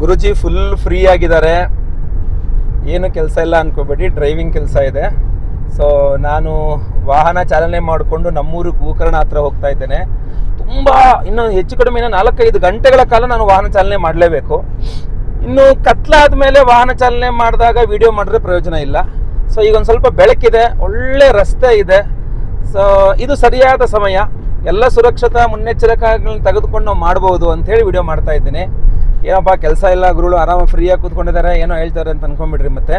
ಗುರುಜಿ full free ಆಗಿದ್ದಾರೆ, ಏನು ಕೆಲಸ ಇಲ್ಲ ಅನ್ಕೋಬೇಡಿ, ಡ್ರೈವಿಂಗ್ ಕೆಲಸ ಇದೆ. ಸೊ ನಾನು ವಾಹನ ಚಾಲನೆ ಮಾಡಿಕೊಂಡು ನಮ್ಮೂರು ಗೋಕರ್ಣ ಹತ್ರ ಹೋಗ್ತಾ ಇದ್ದೇನೆ. ತುಂಬ ಇನ್ನು ಹೆಚ್ಚು ಕಡಿಮೆ 4-5 ಗಂಟೆಗಳ ಕಾಲ ನಾನು ವಾಹನ ಚಾಲನೆ ಮಾಡಲೇಬೇಕು. ಇನ್ನು ಕತ್ಲಾದ ಮೇಲೆ ವಾಹನ ಚಾಲನೆ ಮಾಡಿದಾಗ ವಿಡಿಯೋ ಮಾಡಿದ್ರೆ ಪ್ರಯೋಜನ ಇಲ್ಲ. ಸೊ ಈಗ ಒಂದು ಸ್ವಲ್ಪ ಬೆಳಕಿದೆ, ಒಳ್ಳೆ ರಸ್ತೆ ಇದೆ. ಸೊ ಇದು ಸರಿಯಾದ ಸಮಯ, ಎಲ್ಲ ಸುರಕ್ಷತಾ ಮುನ್ನೆಚ್ಚರಿಕೆಗಳನ್ನ ತೆಗೆದುಕೊಂಡು ನಾವು ಮಾಡ್ಬೋದು ಅಂಥೇಳಿ ವಿಡಿಯೋ ಮಾಡ್ತಾ ಇದ್ದೀನಿ. ಏನಪ್ಪ ಕೆಲಸ ಇಲ್ಲ, ಗುರುಗಳು ಆರಾಮಾಗಿ ಫ್ರೀಯಾಗಿ ಕೂತ್ಕೊಂಡಿದ್ದಾರೆ, ಏನೋ ಹೇಳ್ತಾರೆ ಅಂತ ಅನ್ಕೊಂಡ್ಬಿಡ್ರಿ. ಮತ್ತೆ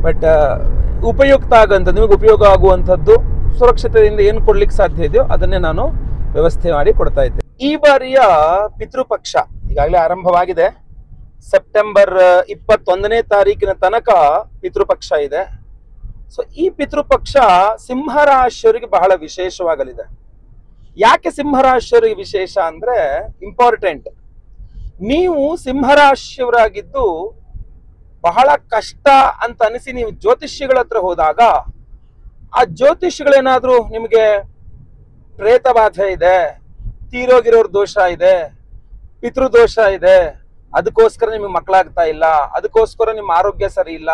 ಬಟ್ ಉಪಯುಕ್ತ ಆಗೋಂಥದ್ದು, ನಿಮಗೆ ಉಪಯೋಗ ಆಗುವಂಥದ್ದು, ಸುರಕ್ಷತೆಯಿಂದ ಏನು ಕೊಡ್ಲಿಕ್ಕೆ ಸಾಧ್ಯ ಇದೆಯೋ ಅದನ್ನೇ ನಾನು ವ್ಯವಸ್ಥೆ ಮಾಡಿ ಕೊಡ್ತಾ ಇದ್ದೆ. ಈ ಬಾರಿಯ ಪಿತೃಪಕ್ಷ ಈಗಾಗಲೇ ಆರಂಭವಾಗಿದೆ. ಸೆಪ್ಟೆಂಬರ್ 21ನೇ ತಾರೀಕಿನ ತನಕ ಪಿತೃಪಕ್ಷ ಇದೆ. ಸೊ ಈ ಪಿತೃಪಕ್ಷ ಸಿಂಹರಾಶಿಯವರಿಗೆ ಬಹಳ ವಿಶೇಷವಾಗಲಿದೆ. ಯಾಕೆ ಸಿಂಹರಾಶಿಯವರಿಗೆ ವಿಶೇಷ ಅಂದ್ರೆ ಇಂಪಾರ್ಟೆಂಟ್. ನೀವು ಸಿಂಹರಾಶಿಯವರಾಗಿದ್ದು ಬಹಳ ಕಷ್ಟ ಅಂತ ಅನಿಸಿ ನೀವು ಜ್ಯೋತಿಷ್ಯಗಳ ಹತ್ರ ಹೋದಾಗ ಆ ಜ್ಯೋತಿಷ್ಯಗಳೇನಾದ್ರೂ ನಿಮಗೆ ಪ್ರೇತಬಾಧೆ ಇದೆ, ತೀರೋಗಿರೋರ್ ದೋಷ ಇದೆ, ಪಿತೃದೋಷ ಇದೆ, ಅದಕ್ಕೋಸ್ಕರ ನಿಮಗೆ ಮಕ್ಕಳಾಗ್ತಾ ಇಲ್ಲ, ಅದಕ್ಕೋಸ್ಕರ ನಿಮ್ಮ ಆರೋಗ್ಯ ಸರಿ ಇಲ್ಲ,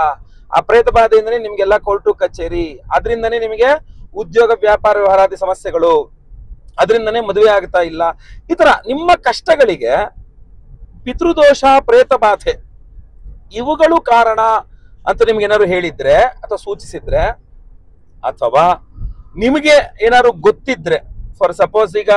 ಆ ಪ್ರೇತ ಬಾಧೆಯಿಂದನೇ ನಿಮ್ಗೆಲ್ಲ ಕೋರ್ಟು ಕಚೇರಿ, ಅದರಿಂದನೇ ನಿಮಗೆ ಉದ್ಯೋಗ ವ್ಯಾಪಾರ ವ್ಯವಹಾರಾದಿ ಸಮಸ್ಯೆಗಳು, ಅದರಿಂದನೇ ಮದುವೆ ಆಗ್ತಾ ಇಲ್ಲ, ಈ ತರ ನಿಮ್ಮ ಕಷ್ಟಗಳಿಗೆ ಪಿತೃದೋಷ, ಪ್ರೇತ ಬಾಧೆ ಇವುಗಳು ಕಾರಣ ಅಂತ ನಿಮ್ಗೆ ಏನಾದ್ರು ಹೇಳಿದ್ರೆ ಅಥವಾ ಸೂಚಿಸಿದ್ರೆ, ಅಥವಾ ನಿಮಗೆ ಏನಾದ್ರು ಗೊತ್ತಿದ್ರೆ, ಫಾರ್ ಸಪೋಸ್ ಈಗ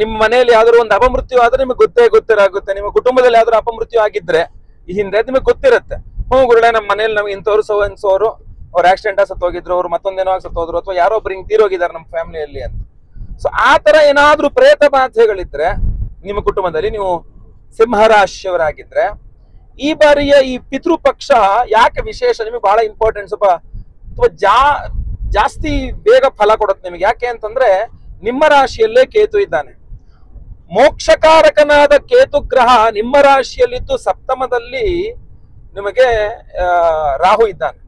ನಿಮ್ಮ ಮನೆಯಲ್ಲಿ ಯಾವ್ದಾದ್ರು ಒಂದು ಅಪಮೃತ್ಯು ಆದ್ರೆ ನಿಮಗೆ ಗೊತ್ತಿರಾಗುತ್ತೆ. ನಿಮ್ಮ ಕುಟುಂಬದಲ್ಲಿ ಯಾವ್ದಾದ್ರು ಅಪಮೃತ್ಯು ಆಗಿದ್ರೆ ಈ ಹಿಂದೆ ನಿಮಗೆ ಗೊತ್ತಿರುತ್ತೆ. ಗುರುಗಳೇ ನಮ್ಮ ಮನೇಲಿ ನಮ್ಗೆ ಇಂಥವ್ರು ಸೋನ್ಸೋರು ಅವ್ರು ಆಕ್ಸಿಡೆಂಟ್ ಆಗಿ ಸತ್ತೋಗಿದ್ರು, ಅವ್ರು ಮತ್ತೊಂದೇನೋ ಆಗಿ ಸತ್ತೋದ್ರು, ಅಥವಾ ಯಾರೋ ಒಬ್ರು ಹಿಂಗ್ ತೀರೋಗಿದ್ದಾರೆ ನಮ್ಮ ಫ್ಯಾಮಿಲಿಯಲ್ಲಿ ಅಂತ. ಸೊ ಆ ತರ ಏನಾದ್ರೂ ಪ್ರೇತ ಬಾಧೆಗಳಿದ್ರೆ ನಿಮ್ಮ ಕುಟುಂಬದಲ್ಲಿ, ನೀವು ಸಿಂಹರಾಶಿಯವರಾಗಿದ್ರೆ, ಈ ಬಾರಿಯ ಈ ಪಿತೃಪಕ್ಷ ಯಾಕೆ ವಿಶೇಷ, ನಿಮಗೆ ಬಹಳ ಇಂಪಾರ್ಟೆಂಟ್, ಸ್ವಲ್ಪ ಜಾಸ್ತಿ ಬೇಗ ಫಲ ಕೊಡುತ್ತೆ ನಿಮಗೆ. ಯಾಕೆ ಅಂತಂದ್ರೆ ನಿಮ್ಮ ರಾಶಿಯಲ್ಲೇ ಕೇತು ಇದ್ದಾನೆ. ಮೋಕ್ಷಕಾರಕನಾದ ಕೇತು ಗ್ರಹ ನಿಮ್ಮ ರಾಶಿಯಲ್ಲಿದ್ದು ಸಪ್ತಮದಲ್ಲಿ ನಿಮಗೆ ರಾಹು ಇದ್ದಾನೆ.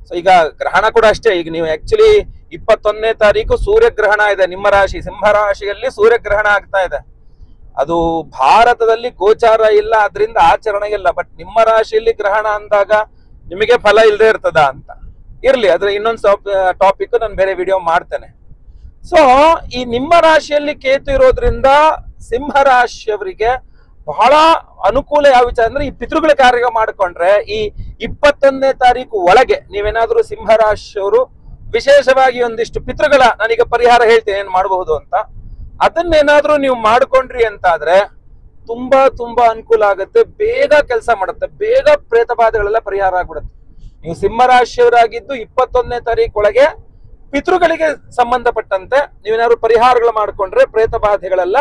ಸೊ ಈಗ ಗ್ರಹಣ ಕೂಡ ಅಷ್ಟೇ. ಈಗ ನೀವು ಆಕ್ಚುಲಿ 21ನೇ ತಾರೀಕು ಸೂರ್ಯಗ್ರಹಣ ಇದೆ ನಿಮ್ಮ ರಾಶಿ, ಸಿಂಹರಾಶಿಯಲ್ಲಿ ಸೂರ್ಯಗ್ರಹಣ ಆಗ್ತಾ ಇದೆ. ಅದು ಭಾರತದಲ್ಲಿ ಗೋಚಾರ ಇಲ್ಲ, ಅದರಿಂದ ಆಚರಣೆ ಇಲ್ಲ. ಬಟ್ ನಿಮ್ಮ ರಾಶಿಯಲ್ಲಿ ಗ್ರಹಣ ಅಂದಾಗ ನಿಮಗೆ ಫಲ ಇಲ್ಲದೆ ಇರ್ತದ ಅಂತ ಇರ್ಲಿ, ಅದ್ರ ಇನ್ನೊಂದು ಟಾಪಿಕ್ ನಾನು ಬೇರೆ ವಿಡಿಯೋ ಮಾಡ್ತೇನೆ. ಸೊ ಈ ನಿಮ್ಮ ರಾಶಿಯಲ್ಲಿ ಕೇತು ಇರೋದ್ರಿಂದ ಸಿಂಹರಾಶಿಯವರಿಗೆ ಬಹಳ ಅನುಕೂಲ. ಯಾವ ವಿಚಾರ ಅಂದ್ರೆ, ಈ ಪಿತೃಗಳ ಕಾರ್ಯ ಮಾಡಿಕೊಂಡ್ರೆ ಈ 21ನೇ ತಾರೀಕು ಒಳಗೆ ನೀವೇನಾದ್ರೂ ಸಿಂಹರಾಶಿಯವರು ವಿಶೇಷವಾಗಿ ಒಂದಿಷ್ಟು ಪಿತೃಗಳ, ನಾನೀಗ ಪರಿಹಾರ ಹೇಳ್ತೇನೆ ಏನ್ ಮಾಡಬಹುದು ಅಂತ, ಅದನ್ನೇನಾದ್ರೂ ನೀವು ಮಾಡ್ಕೊಂಡ್ರಿ ಅಂತಾದ್ರೆ ತುಂಬಾ ಅನುಕೂಲ ಆಗುತ್ತೆ, ಬೇಗ ಕೆಲಸ ಮಾಡುತ್ತೆ, ಬೇಗ ಪ್ರೇತ ಬಾಧೆಗಳೆಲ್ಲ ಪರಿಹಾರ ಆಗ್ಬಿಡುತ್ತೆ. ನೀವು ಸಿಂಹರಾಶಿಯವರಾಗಿದ್ದು 21ನೇ ತಾರೀಕು ಒಳಗೆ ಪಿತೃಗಳಿಗೆ ಸಂಬಂಧಪಟ್ಟಂತೆ ನೀವೇನಾದ್ರು ಪರಿಹಾರಗಳು ಮಾಡ್ಕೊಂಡ್ರೆ ಪ್ರೇತ ಬಾಧೆಗಳೆಲ್ಲ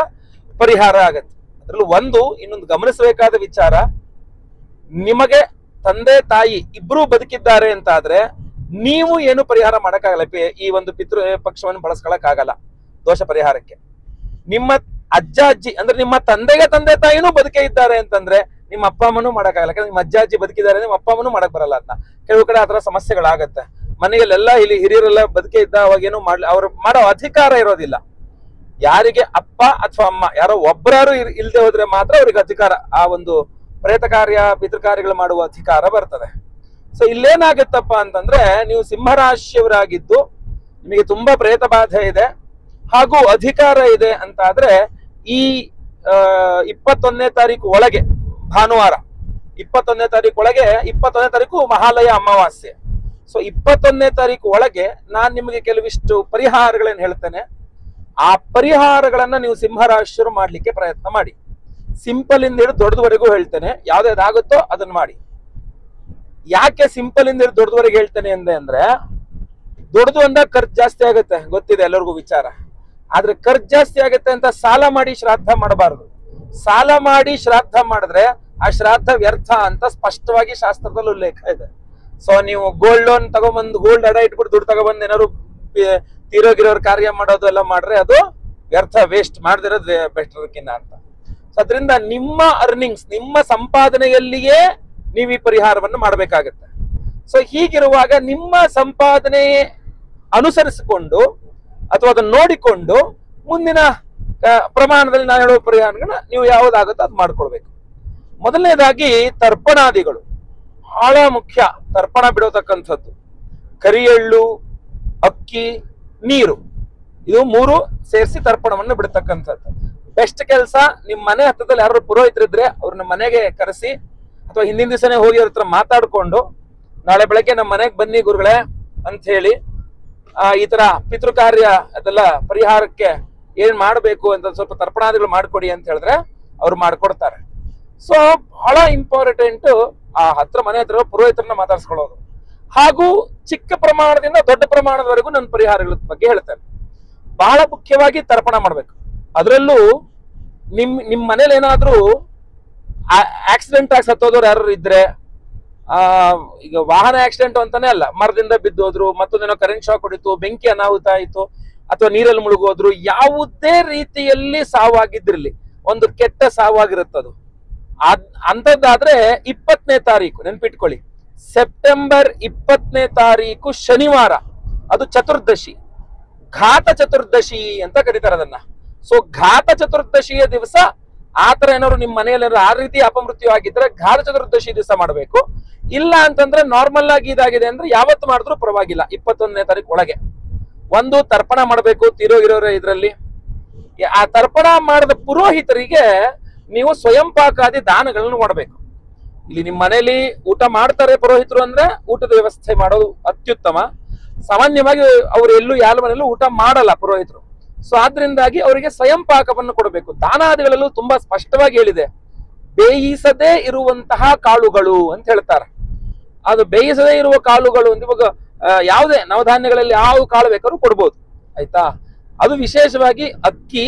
ಪರಿಹಾರ ಆಗತ್ತೆ. ಅದ್ರಲ್ಲಿ ಇನ್ನೊಂದು ಗಮನಿಸಬೇಕಾದ ವಿಚಾರ, ನಿಮಗೆ ತಂದೆ ತಾಯಿ ಇಬ್ರು ಬದುಕಿದ್ದಾರೆ ಅಂತ ಆದ್ರೆ ನೀವು ಏನು ಪರಿಹಾರ ಮಾಡಕ್ಕಾಗಲ್ಲ. ಈ ಒಂದು ಪಿತೃ ಪಕ್ಷವನ್ನು ಬಳಸ್ಕೊಳಕ್ ಆಗಲ್ಲ ದೋಷ ಪರಿಹಾರಕ್ಕೆ. ನಿಮ್ಮ ಅಜ್ಜ ಅಜ್ಜಿ ಅಂದ್ರೆ ನಿಮ್ಮ ತಂದೆ ತಾಯಿನೂ ಬದುಕೇ ಇದ್ದಾರೆ ಅಂತಂದ್ರೆ ನಿಮ್ಮ ಅಪ್ಪ ಅಮ್ಮನೂ ಮಾಡಕ್ಕಾಗಲ್ಲ. ಯಾಕಂದ್ರೆ ನಿಮ್ಮ ಅಜ್ಜ ಅಜ್ಜಿ ಬದುಕಿದ್ದಾರೆ, ನಿಮ್ಮ ಅಪ್ಪ ಅಮ್ಮನೂ ಮಾಡಕ್ ಬರಲ್ಲ. ಅದನ್ನ ಕೆಲವು ಕಡೆ ಆತರ ಸಮಸ್ಯೆಗಳಾಗತ್ತೆ. ಮನೆಯಲ್ಲೆಲ್ಲ ಇಲ್ಲಿ ಹಿರಿಯರೆಲ್ಲ ಬದುಕೇ ಇದ್ದ ಅವಾಗ ಏನು ಅವ್ರು ಮಾಡೋ ಅಧಿಕಾರ ಇರೋದಿಲ್ಲ. ಯಾರಿಗೆ ಅಪ್ಪ ಅಥವಾ ಅಮ್ಮ ಯಾರೋ ಒಬ್ಬರಾರು ಇಲ್ದೆ ಹೋದ್ರೆ ಮಾತ್ರ ಅವ್ರಿಗೆ ಅಧಿಕಾರ, ಆ ಒಂದು ಪ್ರೇತ ಕಾರ್ಯ ಪಿತೃ ಕಾರ್ಯಗಳು ಮಾಡುವ ಅಧಿಕಾರ ಬರ್ತದೆ. ಸೊ ಇಲ್ಲೇನಾಗುತ್ತಪ್ಪ ಅಂತಂದ್ರೆ, ನೀವು ಸಿಂಹರಾಶಿಯವರಾಗಿದ್ದು ನಿಮಗೆ ತುಂಬಾ ಪ್ರೇತ ಬಾಧೆ ಇದೆ ಹಾಗೂ ಅಧಿಕಾರ ಇದೆ ಅಂತ ಆದ್ರೆ, ಈ 21ನೇ ತಾರೀಕು ಒಳಗೆ, ಭಾನುವಾರ 21ನೇ ತಾರೀಕು ಒಳಗೆ, 21ನೇ ತಾರೀಕು ಮಹಾಲಯ ಅಮಾವಾಸ್ಯೆ. ಸೊ 21ನೇ ತಾರೀಕು ಒಳಗೆ ನಾನು ನಿಮಗೆ ಕೆಲವಿಷ್ಟು ಪರಿಹಾರಗಳನ್ನ ಹೇಳ್ತೇನೆ. ಆ ಪರಿಹಾರಗಳನ್ನ ನೀವು ಸಿಂಹರಾಶಿಯರು ಮಾಡ್ಲಿಕ್ಕೆ ಪ್ರಯತ್ನ ಮಾಡಿ. ಸಿಂಪಲ್ ಇಂದ ಹಿಡಿದು ದೊಡ್ಡದವರೆಗೂ ಹೇಳ್ತೇನೆ, ಯಾವ್ದಾಗುತ್ತೋ ಅದನ್ನ ಮಾಡಿ. ಯಾಕೆ ಸಿಂಪಲ್ ಇಂದ ಹಿಡಿದು ದೊಡ್ಡದವರೆಗೆ ಹೇಳ್ತೇನೆ ಅಂದ್ರೆ, ದೊಡ್ಡದು ಅಂದಾಗ ಖರ್ಚು ಜಾಸ್ತಿ ಆಗುತ್ತೆ, ಗೊತ್ತಿದೆ ಎಲ್ಲರಿಗೂ ವಿಚಾರ. ಆದ್ರೆ ಖರ್ಚು ಜಾಸ್ತಿ ಆಗುತ್ತೆ ಅಂತ ಸಾಲ ಮಾಡಿ ಶ್ರಾದ್ದ ಮಾಡಬಾರದು. ಸಾಲ ಮಾಡಿ ಶ್ರಾದ್ದ ಮಾಡಿದ್ರೆ ಆ ಶ್ರಾದ್ದ ವ್ಯರ್ಥ ಅಂತ ಸ್ಪಷ್ಟವಾಗಿ ಶಾಸ್ತ್ರದಲ್ಲಿ ಉಲ್ಲೇಖ ಇದೆ. ಸೊ ನೀವು ಗೋಲ್ಡ್ ಲೋನ್ ತಗೊಂಡ್ಬಂದು, ಗೋಲ್ಡ್ ಅಡ ಇಟ್ಬಿಟ್ಟು ದುಡ್ಡು ತಗೊಬಂದು ಏನಾದ್ರು ತೀರೋಗಿರೋರ್ ಕಾರ್ಯ ಮಾಡೋದು ಎಲ್ಲ ಮಾಡ್ರೆ ಅದು ವ್ಯರ್ಥ, ವೇಸ್ಟ್, ಮಾಡದಿರೋದು ಬೆಟರ್ಕಿನ್ನ ಅಂತ. ಸೊ ಅದರಿಂದ ನಿಮ್ಮ ಅರ್ನಿಂಗ್ಸ್, ನಿಮ್ಮ ಸಂಪಾದನೆಯಲ್ಲಿಯೇ ನೀವು ಈ ಪರಿಹಾರವನ್ನು ಮಾಡಬೇಕಾಗತ್ತೆ. ಸೊ ಹೀಗಿರುವಾಗ ನಿಮ್ಮ ಸಂಪಾದನೆ ಅನುಸರಿಸಿಕೊಂಡು ಅಥವಾ ಅದನ್ನ ನೋಡಿಕೊಂಡು ಮುಂದಿನ ಪ್ರಮಾಣದಲ್ಲಿ ನಾನು ಹೇಳುವ ಪರಿಹಾರಗಳನ್ನ ನೀವು ಯಾವುದಾಗುತ್ತೋ ಅದು ಮಾಡ್ಕೊಳ್ಬೇಕು. ಮೊದಲನೇದಾಗಿ ತರ್ಪಣಾದಿಗಳು ಬಹಳ ಮುಖ್ಯ. ತರ್ಪಣ ಬಿಡೋತಕ್ಕಂಥದ್ದು ಕರಿ ಎಳ್ಳು, ಅಕ್ಕಿ, ನೀರು, ಇದು ಮೂರು ಸೇರಿಸಿ ತರ್ಪಣವನ್ನು ಬಿಡತಕ್ಕಂಥದ್ದು. ಬೆಸ್ಟ್ ಕೆಲಸ, ನಿಮ್ ಮನೆ ಹತ್ತದಲ್ಲಿ ಯಾರು ಪುರೋಹಿತರಿದ್ರೆ ಅವ್ರನ್ನ ಮನೆಗೆ ಕರೆಸಿ, ಅಥವಾ ಹಿಂದಿನ ದಿವಸನೇ ಹೋಗಿ ಅವ್ರ ಹತ್ರ ಮಾತಾಡ್ಕೊಂಡು ನಾಳೆ ಬೆಳಗ್ಗೆ ನಮ್ಮ ಮನೆಗೆ ಬನ್ನಿ ಗುರುಗಳೇ ಅಂತ ಹೇಳಿ ಈ ತರ ಪಿತೃ ಕಾರ್ಯ ಅದೆಲ್ಲ ಪರಿಹಾರಕ್ಕೆ ಏನ್ ಮಾಡ್ಬೇಕು ಅಂತ ಸ್ವಲ್ಪ ತರ್ಪಣಾದಿಗಳು ಮಾಡ್ಕೊಡಿ ಅಂತ ಹೇಳಿದ್ರೆ ಅವ್ರು ಮಾಡ್ಕೊಡ್ತಾರೆ. ಸೊ ಬಹಳ ಇಂಪಾರ್ಟೆಂಟ್ ಆ ಮನೆ ಹತ್ರ ಪುರೋಹಿತರನ್ನ ಮಾತಾಡ್ಸ್ಕೊಳ್ಳೋದು. ಹಾಗೂ ಚಿಕ್ಕ ಪ್ರಮಾಣದಿಂದ ದೊಡ್ಡ ಪ್ರಮಾಣದವರೆಗೂ ನನ್ನ ಪರಿಹಾರಗಳ ಬಗ್ಗೆ ಹೇಳ್ತೇನೆ. ಬಹಳ ಮುಖ್ಯವಾಗಿ ತರ್ಪಣ ಮಾಡ್ಬೇಕು. ಅದರಲ್ಲೂ ನಿಮ್ ಮನೇಲಿ ಏನಾದ್ರೂ ಆಕ್ಸಿಡೆಂಟ್ ಆಗಿ ಸತ್ತೋದವ್ರು ಯಾರು ಇದ್ರೆ, ಈಗ ವಾಹನ ಆಕ್ಸಿಡೆಂಟ್ ಅಂತಾನೆ ಅಲ್ಲ, ಮರದಿಂದ ಬಿದ್ದೋದ್ರು, ಮತ್ತೊಂದೇನೋ ಕರೆಂಟ್ ಶಾಕ್ ಹೊಡಿತು, ಬೆಂಕಿ ಅನಾಹುತ ಆಯಿತು, ಅಥವಾ ನೀರಲ್ಲಿ ಮುಳುಗೋದ್ರು, ಯಾವುದೇ ರೀತಿಯಲ್ಲಿ ಸಾವಾಗಿದ್ರಲ್ಲಿ ಒಂದು ಕೆಟ್ಟ ಸಾವಾಗಿರುತ್ತದು. ಅಂತದ್ದಾದ್ರೆ 20ನೇ ತಾರೀಕು ನೆನ್ಪಿಟ್ಕೊಳ್ಳಿ, ಸೆಪ್ಟೆಂಬರ್ 20ನೇ ತಾರೀಕು ಶನಿವಾರ, ಅದು ಚತುರ್ದಶಿ, ಘಾತ ಚತುರ್ದಶಿ ಅಂತ ಕರೀತಾರೆ ಅದನ್ನ. ಸೊ ಘಾತ ಚತುರ್ದಶಿಯ ದಿವಸ ಆತರ ಏನಾದ್ರು ನಿಮ್ ಮನೆಯಲ್ಲಿ ಆ ರೀತಿ ಅಪಮೃತ್ಯು ಆಗಿದ್ರೆ ಘಾತ ಚತುರ್ದಶಿ ದಿವಸ ಮಾಡ್ಬೇಕು. ಇಲ್ಲ ಅಂತಂದ್ರೆ ನಾರ್ಮಲ್ ಆಗಿ ಇದಾಗಿದೆ ಅಂದ್ರೆ ಯಾವತ್ತು ಮಾಡಿದ್ರು ಪರವಾಗಿಲ್ಲ, 21ನೇ ತಾರೀಕು ಒಳಗೆ ಒಂದು ತರ್ಪಣ ಮಾಡಬೇಕು ತೀರೋಗಿರೋರ ಇದ್ರಲ್ಲಿ. ಆ ತರ್ಪಣ ಮಾಡಿದ ಪುರೋಹಿತರಿಗೆ ನೀವು ಸ್ವಯಂ ಪಾಕಾದಿ ದಾನಗಳನ್ನು ಮಾಡಬೇಕು. ಇಲ್ಲಿ ನಿಮ್ ಮನೇಲಿ ಊಟ ಮಾಡ್ತಾರೆ ಪುರೋಹಿತರು ಅಂದ್ರೆ ಊಟದ ವ್ಯವಸ್ಥೆ ಮಾಡೋದು ಅತ್ಯುತ್ತಮ. ಸಾಮಾನ್ಯವಾಗಿ ಅವ್ರು ಎಲ್ಲೂ ಯಾರ ಮನೆಯಲ್ಲೂ ಊಟ ಮಾಡಲ್ಲ ಪುರೋಹಿತರು. ಸೊ ಆದ್ರಿಂದಾಗಿ ಅವರಿಗೆ ಸ್ವಯಂ ಪಾಕವನ್ನು ಕೊಡಬೇಕು. ದಾನಾದಿಗಳಲ್ಲೂ ತುಂಬಾ ಸ್ಪಷ್ಟವಾಗಿ ಹೇಳಿದೆ, ಬೇಯಿಸದೇ ಇರುವಂತಹ ಕಾಳುಗಳು ಅಂತ ಹೇಳ್ತಾರೆ. ಅದು ಬೇಯಿಸದೇ ಇರುವ ಕಾಳುಗಳು ಅಂತ ಇವಾಗ ಯಾವುದೇ ನವಧಾನ್ಯಗಳಲ್ಲಿ ಯಾವ ಕಾಳು ಬೇಕಾದ್ರೂ ಕೊಡ್ಬೋದು, ಆಯ್ತಾ. ಅದು ವಿಶೇಷವಾಗಿ ಅಕ್ಕಿ,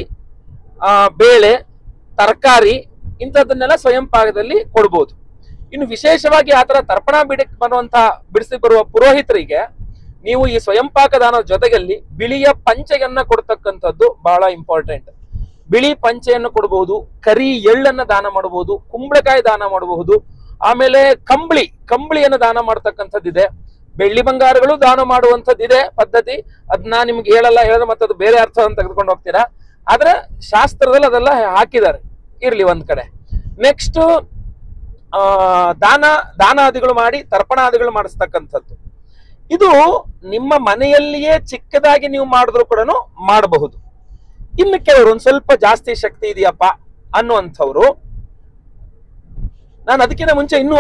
ಬೇಳೆ, ತರಕಾರಿ ಇಂಥದ್ದನ್ನೆಲ್ಲ ಸ್ವಯಂ ಪಾಕದಲ್ಲಿ ಕೊಡ್ಬೋದು. ಇನ್ನು ವಿಶೇಷವಾಗಿ ಆತರ ತರ್ಪಣ ಬಿಡಿಸಿ ಬರುವ ಪುರೋಹಿತರಿಗೆ ನೀವು ಈ ಸ್ವಯಂ ಪಾಕ ದಾನದ ಜೊತೆಯಲ್ಲಿ ಬಿಳಿಯ ಪಂಚೆಯನ್ನ ಕೊಡ್ತಕ್ಕಂಥದ್ದು ಬಹಳ ಇಂಪಾರ್ಟೆಂಟ್. ಬಿಳಿ ಪಂಚೆಯನ್ನು ಕೊಡಬಹುದು, ಕರಿ ಎಳ್ಳನ್ನ ದಾನ ಮಾಡಬಹುದು, ಕುಂಬಳಕಾಯಿ ದಾನ ಮಾಡಬಹುದು, ಆಮೇಲೆ ಕಂಬಳಿಯನ್ನು ದಾನ ಮಾಡ್ತಕ್ಕಂಥದ್ದಿದೆ, ಬೆಳ್ಳಿ ಬಂಗಾರಗಳು ದಾನ ಮಾಡುವಂಥದ್ದಿದೆ ಪದ್ಧತಿ. ಅದನ್ನ ನಿಮ್ಗೆ ಹೇಳಿದ್ರೆ ಮತ್ತೆ ಅದು ಬೇರೆ ಅರ್ಥವನ್ನು ತೆಗೆದುಕೊಂಡು ಹೋಗ್ತೀರಾ. ಆದ್ರೆ ಶಾಸ್ತ್ರದಲ್ಲಿ ಅದೆಲ್ಲ ಹಾಕಿದ್ದಾರೆ, ಇರ್ಲಿ ಒಂದ್ ಕಡೆ. ನೆಕ್ಸ್ಟ್ ದಾನಾದಿಗಳು ಮಾಡಿ ತರ್ಪಣಾದಿಗಳು ಮಾಡಿಸ್ತಕ್ಕಂಥದ್ದು. ಇದು ನಿಮ್ಮ ಮನೆಯಲ್ಲಿಯೇ ಚಿಕ್ಕದಾಗಿ ನೀವು ಮಾಡಿದ್ರು ಕೂಡ ಮಾಡಬಹುದು. ಇನ್ನು ಕೆಲವರು ಒಂದ್ ಸ್ವಲ್ಪ ಜಾಸ್ತಿ ಶಕ್ತಿ ಇದೆಯಪ್ಪ ಅನ್ನುವಂಥವ್ರು, ನಾನು ಅದಕ್ಕಿಂತ ಮುಂಚೆ ಇನ್ನು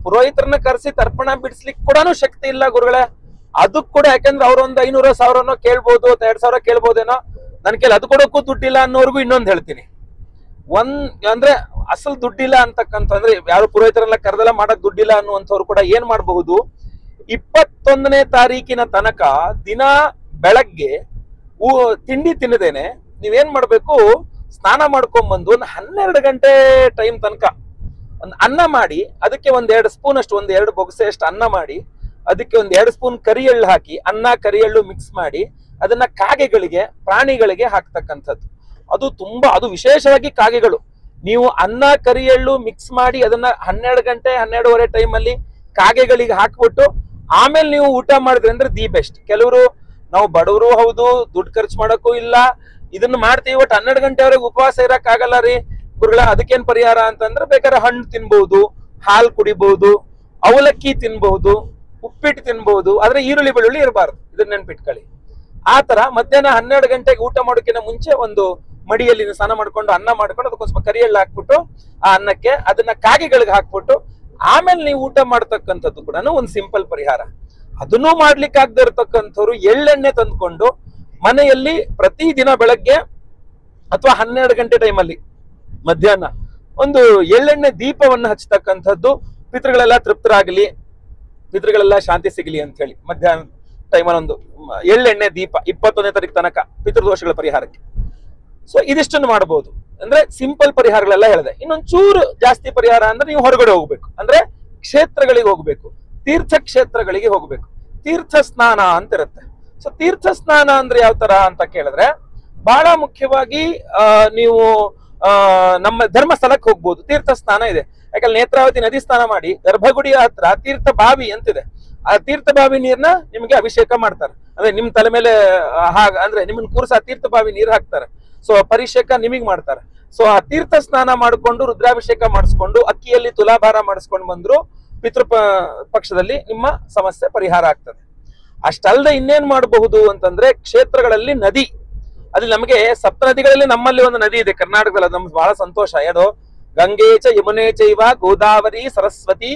ಪುರೋಹಿತರನ್ನ ಕರೆಸಿ ತರ್ಪಣ ಬಿಡಿಸ್ಲಿಕ್ಕೆ ಕೂಡ ಶಕ್ತಿ ಇಲ್ಲ ಗುರುಗಳೇ, ಅದಕ್ಕೆ ಕೂಡ ಯಾಕಂದ್ರೆ ಅವ್ರೊಂದು 500,000 ಕೇಳ್ಬೋದು, 2,000 ಕೇಳ್ಬೋದೇನೋ, ನನ್ ಕೇಳಿ ಅದು ಕೊಡೋಕ್ಕೂ ದುಡ್ಡಿಲ್ಲ ಅನ್ನೋರ್ಗು ಇನ್ನೊಂದು ಹೇಳ್ತೀನಿ. ಅಂದ್ರೆ ಅಸಲ್ ದುಡ್ಡಿಲ್ಲ ಅಂತಕ್ಕಂತಂದ್ರೆ ಯಾರು ಪುರೋಹಿತರೆಲ್ಲ ಕರೆದೆಲ್ಲ ಮಾಡಕ್ ದುಡ್ಡಿಲ್ಲ ಅನ್ನುವಂಥವ್ರು ಕೂಡ ಏನ್ ಮಾಡಬಹುದು, 21ನೇ ತಾರೀಕಿನ ತನಕ ದಿನ ಬೆಳಗ್ಗೆ ತಿಂಡಿ ತಿನ್ನದೇನೆ ನೀವೇನ್ ಮಾಡ್ಬೇಕು, ಸ್ನಾನ ಮಾಡ್ಕೊಂಡ್ಬಂದು ಒಂದು 12 ಗಂಟೆ ಟೈಮ್ ತನಕ ಒಂದು ಅನ್ನ ಮಾಡಿ, ಅದಕ್ಕೆ 1-2 ಸ್ಪೂನ್ ಅಷ್ಟು, 1-2 ಬೊಗಸೆ ಅಷ್ಟು ಅನ್ನ ಮಾಡಿ, ಅದಕ್ಕೆ 1-2 ಸ್ಪೂನ್ ಕರಿ ಎಳ್ಳು ಹಾಕಿ, ಅನ್ನ ಕರಿ ಎಳ್ಳು ಮಿಕ್ಸ್ ಮಾಡಿ ಅದನ್ನ ಕಾಗೆಗಳಿಗೆ, ಪ್ರಾಣಿಗಳಿಗೆ ಹಾಕ್ತಕ್ಕಂಥದ್ದು. ಅದು ವಿಶೇಷವಾಗಿ ಕಾಗೆಗಳು. ನೀವು ಅನ್ನ ಕರಿ ಎಳ್ಳು ಮಿಕ್ಸ್ ಮಾಡಿ ಅದನ್ನ 12 ಗಂಟೆ 12:30 ಟೈಮಲ್ಲಿ ಕಾಗೆಗಳಿಗೆ ಹಾಕ್ಬಿಟ್ಟು ಆಮೇಲೆ ನೀವು ಊಟ ಮಾಡಿದ್ರಿ ಅಂದ್ರೆ ದಿ ಬೆಸ್ಟ್. ಕೆಲವರು ನಾವು ಬಡವರು ಹೌದು, ದುಡ್ಡು ಖರ್ಚು ಮಾಡಕ್ಕೂ ಇಲ್ಲ, ಇದನ್ನ ಮಾಡ್ತೀವಿ, ಒಟ್ಟು 12 ಗಂಟೆವರೆಗೆ ಉಪವಾಸ ಇರಕ್ ಆಗಲ್ಲ ರೀ ಗುರುಗಳ, ಅದಕ್ಕೇನ್ ಪರಿಹಾರ ಅಂತಂದ್ರೆ ಬೇಕಾದ್ರೆ ಹಣ್ಣು ತಿನ್ಬಹುದು, ಹಾಲು ಕುಡಿಬಹುದು, ಅವಲಕ್ಕಿ ತಿನ್ಬಹುದು, ಉಪ್ಪಿಟ್ಟು ತಿನ್ಬಹುದು, ಆದ್ರೆ ಈರುಳ್ಳಿ ಬೆಳ್ಳುಳ್ಳಿ ಇರಬಾರ್ದು, ಇದನ್ನ ನೆನ್ಪಿಟ್ಕೊಳ್ಳಿ. ಆತರ ಮಧ್ಯಾಹ್ನ 12 ಗಂಟೆಗೆ ಊಟ ಮಾಡೋಕ್ಕಿಂತ ಮುಂಚೆ ಒಂದು ಮಡಿಯಲ್ಲಿ ಸ್ನಾನ ಮಾಡ್ಕೊಂಡು ಅನ್ನ ಮಾಡ್ಕೊಂಡು ಅದಕ್ಕೊಂದ್ ಸ್ವಲ್ಪ ಕರಿ ಎಳ್ಳು ಹಾಕ್ಬಿಟ್ಟು ಆ ಅನ್ನಕ್ಕೆ ಅದನ್ನ ಕಾಗೆಗಳಿಗೆ ಹಾಕ್ಬಿಟ್ಟು ಆಮೇಲೆ ನೀವು ಊಟ ಮಾಡ್ತಕ್ಕಂಥದ್ದು ಕೂಡ ಒಂದು ಸಿಂಪಲ್ ಪರಿಹಾರ. ಅದನ್ನೂ ಮಾಡ್ಲಿಕ್ಕೆ ಆಗದೆ ಇರತಕ್ಕಂಥವ್ರು ಎಳ್ಳೆಣ್ಣೆ ತಂದ್ಕೊಂಡು ಮನೆಯಲ್ಲಿ ಪ್ರತಿದಿನ ಬೆಳಗ್ಗೆ ಅಥವಾ 12 ಗಂಟೆ ಟೈಮಲ್ಲಿ ಮಧ್ಯಾಹ್ನ ಒಂದು ಎಳ್ಳೆಣ್ಣೆ ದೀಪವನ್ನು ಹಚ್ಚತಕ್ಕಂಥದ್ದು. ಪಿತೃಗಳೆಲ್ಲ ತೃಪ್ತರಾಗಲಿ, ಪಿತೃಗಳೆಲ್ಲ ಶಾಂತಿ ಸಿಗಲಿ ಅಂತ ಹೇಳಿ ಮಧ್ಯಾಹ್ನ ಟೈಮಲ್ಲಿ ಒಂದು ಎಳ್ಳೆಣ್ಣೆ ದೀಪ 21ನೇ ತಾರೀಕು ತನಕ ಪಿತೃದೋಷಗಳ ಪರಿಹಾರಕ್ಕೆ. ಸೊ ಇದಿಷ್ಟನ್ನು ಮಾಡಬಹುದು. ಅಂದ್ರೆ ಸಿಂಪಲ್ ಪರಿಹಾರಗಳೆಲ್ಲ ಹೇಳಿದೆ. ಇನ್ನೊಂದು ಚೂರು ಜಾಸ್ತಿ ಪರಿಹಾರ ಅಂದ್ರೆ ನೀವು ಹೊರಗಡೆ ಹೋಗ್ಬೇಕು, ಅಂದ್ರೆ ಕ್ಷೇತ್ರಗಳಿಗೆ ಹೋಗ್ಬೇಕು, ತೀರ್ಥ ಕ್ಷೇತ್ರಗಳಿಗೆ ಹೋಗ್ಬೇಕು. ತೀರ್ಥ ಸ್ನಾನ ಅಂತ ಇರುತ್ತೆ. ಸೊ ತೀರ್ಥ ಸ್ನಾನ ಅಂದ್ರೆ ಯಾವ ತರ ಅಂತ ಕೇಳಿದ್ರೆ, ಬಹಳ ಮುಖ್ಯವಾಗಿ ನೀವು ನಮ್ಮ ಧರ್ಮಸ್ಥಳಕ್ಕೆ ಹೋಗ್ಬೋದು, ತೀರ್ಥ ಸ್ನಾನ ಇದೆ. ಯಾಕಂದ್ರೆ ನೇತ್ರಾವತಿ ನದಿ ಸ್ನಾನ ಮಾಡಿ ಗರ್ಭಗುಡಿಯ ಹತ್ರ ತೀರ್ಥ ಬಾವಿ ಅಂತಿದೆ. ಆ ತೀರ್ಥ ಬಾವಿ ನೀರ್ನ ನಿಮ್ಗೆ ಅಭಿಷೇಕ ಮಾಡ್ತಾರೆ, ಅಂದ್ರೆ ನಿಮ್ ತಲೆ ಮೇಲೆ ಅಂದ್ರೆ ನಿಮ್ಮನ್ನ ಕೂರ್ಸ ತೀರ್ಥ ಬಾವಿ ನೀರು ಹಾಕ್ತಾರೆ. ಸೊ ಪರಿಷೇಕ ನಿಮಗ್ ಮಾಡ್ತಾರೆ. ಸೊ ಆ ತೀರ್ಥ ಸ್ನಾನ ಮಾಡಿಕೊಂಡು ರುದ್ರಾಭಿಷೇಕ ಮಾಡಿಸ್ಕೊಂಡು ಅಕ್ಕಿಯಲ್ಲಿ ತುಲಾಭಾರ ಮಾಡಿಸ್ಕೊಂಡು ಬಂದ್ರು ಪಕ್ಷದಲ್ಲಿ ನಿಮ್ಮ ಸಮಸ್ಯೆ ಪರಿಹಾರ ಆಗ್ತದೆ. ಅಷ್ಟಲ್ಲದೆ ಇನ್ನೇನ್ ಮಾಡಬಹುದು ಅಂತಂದ್ರೆ, ಕ್ಷೇತ್ರಗಳಲ್ಲಿ ನದಿ, ಅಲ್ಲಿ ನಮಗೆ ಸಪ್ತ ನದಿಗಳಲ್ಲಿ ನಮ್ಮಲ್ಲಿ ಒಂದು ನದಿ ಇದೆ ಕರ್ನಾಟಕದಲ್ಲಿ, ಅದು ನಮ್ಗೆ ಬಹಳ ಸಂತೋಷ. ಏನು, ಗಂಗೆ ಚ ಯಮುನೆ ಚೈವ ಗೋದಾವರಿ ಸರಸ್ವತಿ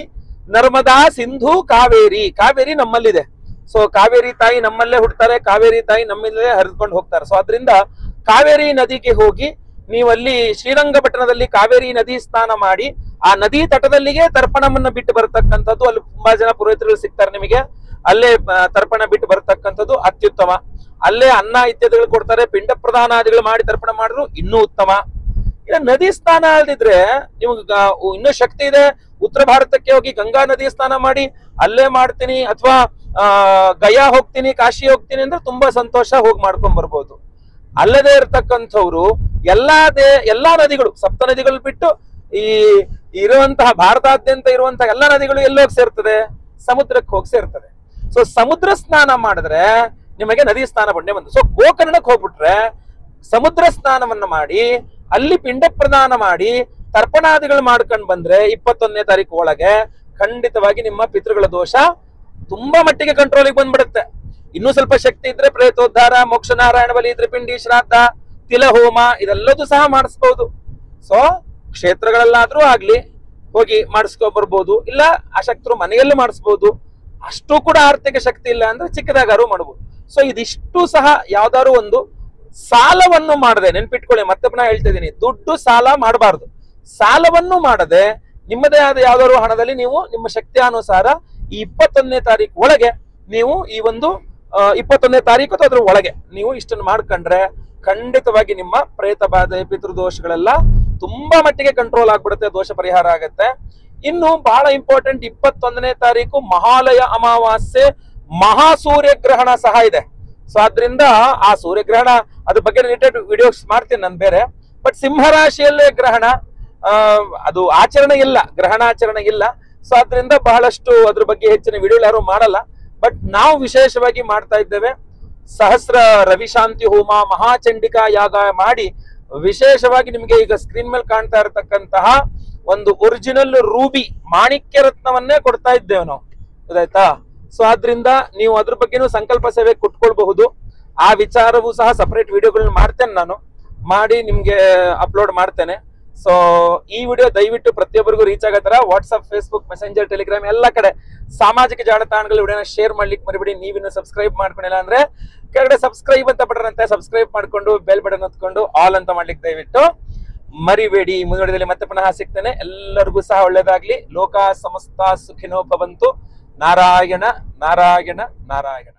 ನರ್ಮದಾ ಸಿಂಧು ಕಾವೇರಿ. ಕಾವೇರಿ ನಮ್ಮಲ್ಲಿದೆ. ಸೊ ಕಾವೇರಿ ತಾಯಿ ನಮ್ಮಲ್ಲೇ ಹುಡ್ತಾರೆ, ಕಾವೇರಿ ತಾಯಿ ನಮ್ಮಲ್ಲೇ ಹರಿದುಕೊಂಡು ಹೋಗ್ತಾರೆ. ಸೊ ಅದರಿಂದ ಕಾವೇರಿ ನದಿಗೆ ಹೋಗಿ ನೀವಲ್ಲಿ ಶ್ರೀರಂಗಪಟ್ಟಣದಲ್ಲಿ ಕಾವೇರಿ ನದಿ ಸ್ನಾನ ಮಾಡಿ ಆ ನದಿ ತಟದಲ್ಲಿಗೆ ತರ್ಪಣವನ್ನ ಬಿಟ್ಟು ಬರತಕ್ಕಂಥದ್ದು, ಅಲ್ಲಿ ತುಂಬಾ ಜನ ಪುರೋಹಿತರು ಸಿಗ್ತಾರೆ ನಿಮಗೆ, ಅಲ್ಲೇ ತರ್ಪಣ ಬಿಟ್ಟು ಬರತಕ್ಕಂಥದ್ದು ಅತ್ಯುತ್ತಮ. ಅಲ್ಲೇ ಅನ್ನ ಇತ್ಯಾದಿಗಳು ಕೊಡ್ತಾರೆ, ಪಿಂಡ ಪ್ರದಾನಾದಿಗಳು ಮಾಡಿ ತರ್ಪಣ ಮಾಡಿದ್ರು ಇನ್ನೂ ಉತ್ತಮ. ಇನ್ನು ನದಿ ಸ್ನಾನ ಅಲ್ದಿದ್ರೆ ನಿಮ್ಗೆ ಇನ್ನೂ ಶಕ್ತಿ ಇದೆ, ಉತ್ತರ ಭಾರತಕ್ಕೆ ಹೋಗಿ ಗಂಗಾ ನದಿ ಸ್ನಾನ ಮಾಡಿ ಅಲ್ಲೇ ಮಾಡ್ತೀನಿ, ಅಥವಾ ಗಯಾ ಹೋಗ್ತೀನಿ, ಕಾಶಿ ಹೋಗ್ತೀನಿ ಅಂದ್ರೆ ತುಂಬಾ ಸಂತೋಷ, ಹೋಗಿ ಮಾಡ್ಕೊಂಡ್ ಬರ್ಬೋದು. ಅಲ್ಲದೆ ಇರ್ತಕ್ಕಂಥವ್ರು ಎಲ್ಲಾ ನದಿಗಳು, ಸಪ್ತ ನದಿಗಳು ಬಿಟ್ಟು ಈ ಇರುವಂತಹ ಭಾರತಾದ್ಯಂತ ಇರುವಂತಹ ಎಲ್ಲಾ ನದಿಗಳು ಎಲ್ಲೋಗಿ ಸೇರ್ತದೆ, ಸಮುದ್ರಕ್ಕೆ ಹೋಗಿ ಸೇರ್ತದೆ. ಸೊ ಸಮುದ್ರ ಸ್ನಾನ ಮಾಡಿದ್ರೆ ನಿಮಗೆ ನದಿ ಸ್ನಾನ ಬಂಡೆ ಬಂತು. ಸೊ ಗೋಕರ್ಣಕ್ಕೆ ಹೋಗ್ಬಿಟ್ರೆ ಸಮುದ್ರ ಸ್ನಾನವನ್ನ ಮಾಡಿ ಅಲ್ಲಿ ಪಿಂಡ ಪ್ರದಾನ ಮಾಡಿ ತರ್ಪಣಾದಿಗಳು ಮಾಡ್ಕೊಂಡ್ ಬಂದ್ರೆ 21ನೇ ತಾರೀಕು ಒಳಗೆ ಖಂಡಿತವಾಗಿ ನಿಮ್ಮ ಪಿತೃಗಳ ದೋಷ ತುಂಬಾ ಮಟ್ಟಿಗೆ ಕಂಟ್ರೋಲಿಗೆ ಬಂದ್ಬಿಡುತ್ತೆ. ಇನ್ನೂ ಸ್ವಲ್ಪ ಶಕ್ತಿ ಇದ್ರೆ ಪ್ರೇತೋದ್ಧಾರ, ಮೋಕ್ಷ ನಾರಾಯಣ ಬಲಿ, ತ್ರಿಪಿಂಡಿ ಶ್ರಾದ್ದ, ತಿಲ ಹೋಮ ಇದೆಲ್ಲದೂ ಸಹ ಮಾಡಿಸ್ಬೋದು. ಸೊ ಕ್ಷೇತ್ರಗಳಲ್ಲಾದ್ರೂ ಆಗ್ಲಿ ಹೋಗಿ ಮಾಡಿಸ್ಕೊ ಬರ್ಬೋದು, ಇಲ್ಲ ಅಶಕ್ತರು ಮನೆಯಲ್ಲೂ ಮಾಡಿಸ್ಬೋದು. ಅಷ್ಟು ಕೂಡ ಆರ್ಥಿಕ ಶಕ್ತಿ ಇಲ್ಲ ಅಂದ್ರೆ ಚಿಕ್ಕದಾಗಾರು ಮಾಡ್ಬೋದು. ಸೊ ಇದಿಷ್ಟು ಸಹ ಯಾವ್ದಾದ್ರು ಒಂದು ಸಾಲವನ್ನು ಮಾಡದೆ, ನೆನ್ಪಿಟ್ಕೊಳ್ಳಿ, ಮತ್ತೆ ಪುನಃ ಹೇಳ್ತಾ ಇದೀನಿ, ದುಡ್ಡು ಸಾಲ ಮಾಡಬಾರ್ದು. ಸಾಲವನ್ನು ಮಾಡದೆ ನಿಮ್ಮದೇ ಆದ ಯಾವ್ದಾದ್ರು ಹಣದಲ್ಲಿ ನೀವು ನಿಮ್ಮ ಶಕ್ತಿಯಾನುಸಾರ ಈ 21ನೇ ತಾರೀಕು ಒಳಗೆ ನೀವು ಈ ಒಂದು 21ನೇ ತಾರೀಕು ಅಥವಾ ಅದ್ರ ಒಳಗೆ ನೀವು ಇಷ್ಟನ್ನು ಮಾಡ್ಕೊಂಡ್ರೆ ಖಂಡಿತವಾಗಿ ನಿಮ್ಮ ಪ್ರೇತ ಬಾಧೆ ಪಿತೃದೋಷಗಳೆಲ್ಲ ತುಂಬಾ ಮಟ್ಟಿಗೆ ಕಂಟ್ರೋಲ್ ಆಗ್ಬಿಡುತ್ತೆ, ದೋಷ ಪರಿಹಾರ ಆಗತ್ತೆ. ಇನ್ನು ಬಹಳ ಇಂಪಾರ್ಟೆಂಟ್, 21ನೇ ತಾರೀಕು ಮಹಾಲಯ ಅಮಾವಾಸ್ಯೆ, ಮಹಾ ಸೂರ್ಯಗ್ರಹಣ ಸಹ ಇದೆ. ಸೊ ಆದ್ರಿಂದ ಆ ಸೂರ್ಯಗ್ರಹಣ ಅದ್ರ ಬಗ್ಗೆ ರಿಲೇಟೆಡ್ ವಿಡಿಯೋಸ್ ಮಾಡ್ತೀನಿ ನಾನು ಬೇರೆ. ಬಟ್ ಸಿಂಹರಾಶಿಯಲ್ಲೇ ಗ್ರಹಣ, ಅದು ಆಚರಣೆ ಇಲ್ಲ, ಗ್ರಹಣಾಚರಣೆ ಇಲ್ಲ. ಸೊ ಆದ್ರಿಂದ ಬಹಳಷ್ಟು ಅದ್ರ ಬಗ್ಗೆ ಹೆಚ್ಚಿನ ವಿಡಿಯೋ ಯಾರು ಮಾಡಲ್ಲ. ಬಟ್ ನಾವು ವಿಶೇಷವಾಗಿ ಮಾಡ್ತಾ ಇದ್ದೇವೆ. ಸಹಸ್ರ ರವಿಶಾಂತಿ ಹೋಮ, ಮಹಾಚಂಡಿಕಾ ಯಾಗ ಮಾಡಿ ವಿಶೇಷವಾಗಿ ನಿಮ್ಗೆ ಈಗ ಸ್ಕ್ರೀನ್ ಮೇಲೆ ಕಾಣ್ತಾ ಇರತಕ್ಕಂತಹ ಒಂದು ಒರಿಜಿನಲ್ ರೂಬಿ ಮಾಣಿಕ್ಯ ರತ್ನವನ್ನೇ ಕೊಡ್ತಾ ಇದ್ದೇವೆ ನಾವು, ಗೊತ್ತಾಯ್ತಾ? ಸೊ ಆದ್ರಿಂದ ನೀವು ಅದ್ರ ಬಗ್ಗೆನೂ ಸಂಕಲ್ಪ ಸೇವೆ ಕೊಟ್ಕೊಳ್ಬಹುದು. ಆ ವಿಚಾರವೂ ಸಹ ಸಪರೇಟ್ ವಿಡಿಯೋಗಳನ್ನ ಮಾಡ್ತೇನೆ, ನಾನು ಮಾಡಿ ನಿಮ್ಗೆ ಅಪ್ಲೋಡ್ ಮಾಡ್ತೇನೆ. ಸೊ ಈ ವಿಡಿಯೋ ದಯವಿಟ್ಟು ಪ್ರತಿಯೊಬ್ಬರಿಗೂ ರೀಚ್ ಆಗೋ ತರ ವಾಟ್ಸ್ಆಪ್, ಫೇಸ್ಬುಕ್, ಮೆಸೆಂಜರ್, ಟೆಲಿಗ್ರಾಮ್ ಎಲ್ಲ ಕಡೆ ಸಾಮಾಜಿಕ ಜಾಲತಾಣಗಳು ವಿಡಿಯೋನ ಶೇರ್ ಮಾಡ್ಲಿಕ್ಕೆ ಮರಿಬೇಡಿ. ನೀವಿನ್ನು ಸಬ್ಸ್ಕ್ರೈಬ್ ಮಾಡ್ಕೊಂಡಿಲ್ಲ ಅಂದ್ರೆ ಕೆಳಗಡೆ ಸಬ್ಸ್ಕ್ರೈಬ್ ಅಂತ ಬಟನ್ ಅಂತ ಸಬ್ಸ್ಕ್ರೈಬ್ ಮಾಡ್ಕೊಂಡು ಬೆಲ್ ಬಟನ್ ಹೊತ್ಕೊಂಡು ಆಲ್ ಅಂತ ಮಾಡ್ಲಿಕ್ಕೆ ದಯವಿಟ್ಟು ಮರಿಬೇಡಿ. ಮುಂದುವರೆದಲ್ಲಿ ಮತ್ತೆ ಪುನಃ ಸಿಗ್ತೇನೆ. ಎಲ್ಲರಿಗೂ ಸಹ ಒಳ್ಳೇದಾಗ್ಲಿ. ಲೋಕ ಸಮಸ್ತ ಸುಖಿನೋ ಭವಂತು. ನಾರಾಯಣ ನಾರಾಯಣ ನಾರಾಯಣ.